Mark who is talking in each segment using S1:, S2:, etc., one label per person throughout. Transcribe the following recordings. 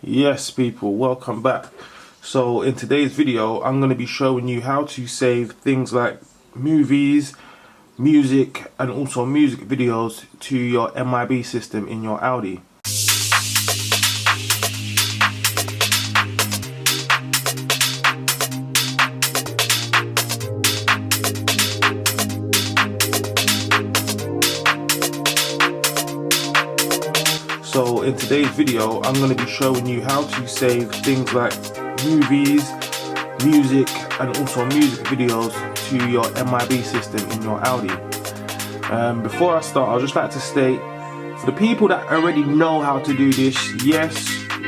S1: Yes people, welcome back. So in today's video I'm going to be showing you how to save things like movies, music and also music videos to your MIB system in your Audi. So in today's video I'm going to be showing you how to save things like movies, music and also music videos to your MIB system in your Audi. Before I start, I'd just like to state, for the people that already know how to do this, yes,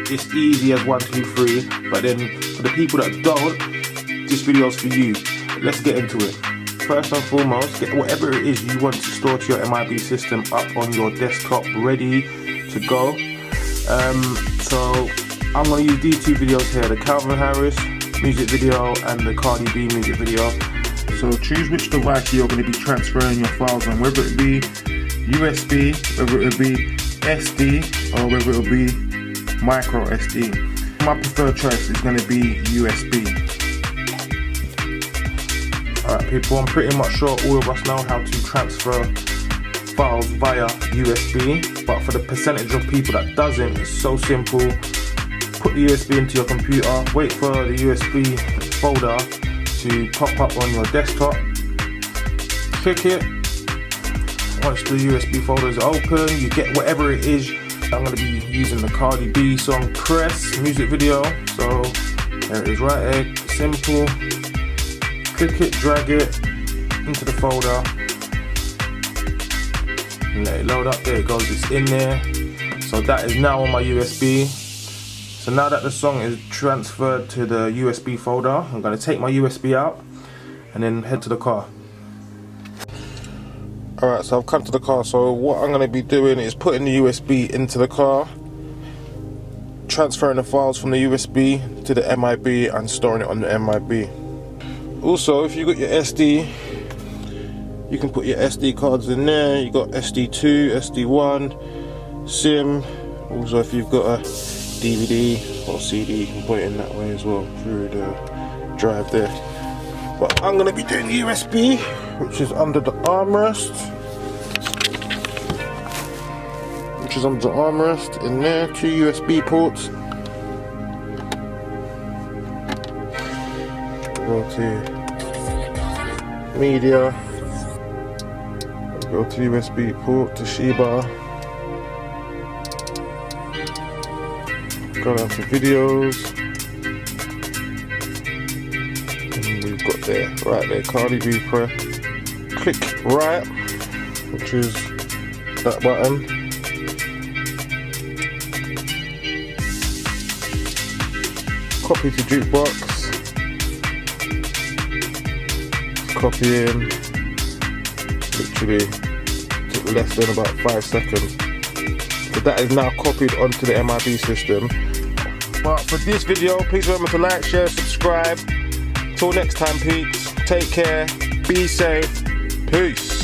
S1: it's easy as 1, 2, 3, but then for the people that don't, this video is for you. Let's get into it. First and foremost, get whatever it is you want to store to your MIB system up on your desktop ready to go. So I'm going to use these two videos here, the Calvin Harris music video and the Cardi B music video. So choose which device you're going to be transferring your files on, whether it be USB, whether it be SD or whether it will be micro SD. My preferred choice is going to be USB. Alright people, I'm pretty much sure all of us know how to transfer files via USB, but for the percentage of people that doesn't, it's so simple. Put the USB into your computer, wait for the USB folder to pop up on your desktop, click it. Once the USB folder is open, you get whatever it is. I'm going to be using the Cardi B song Press music video, so there it is right there, simple. Click it, drag it into the folder, let it load up. There it goes, it's in there. So that is now on my USB. So now that the song is transferred to the USB folder, I'm going to take my USB out and then head to the car. Alright, so I've come to the car. So what I'm going to be doing is putting the USB into the car, transferring the files from the USB to the MIB and storing it on the MIB. Also, if you've got your SD, you can put your SD cards in there. You got SD2, SD1, SIM. Also, if you've got a DVD or CD, you can put it in that way as well through the drive there. But I'm going to be doing the USB, which is under the armrest. In there, 2 USB ports. Go to media. Go to USB port, Toshiba. Go down to videos. And we've got there, right there, Cardi B Press. Click right, which is that button. Copy to jukebox. Copy in. Literally took less than about 5 seconds. So that is now copied onto the MIB system. But for this video, please remember to like, share, subscribe. Till next time peeps, take care, be safe, peace.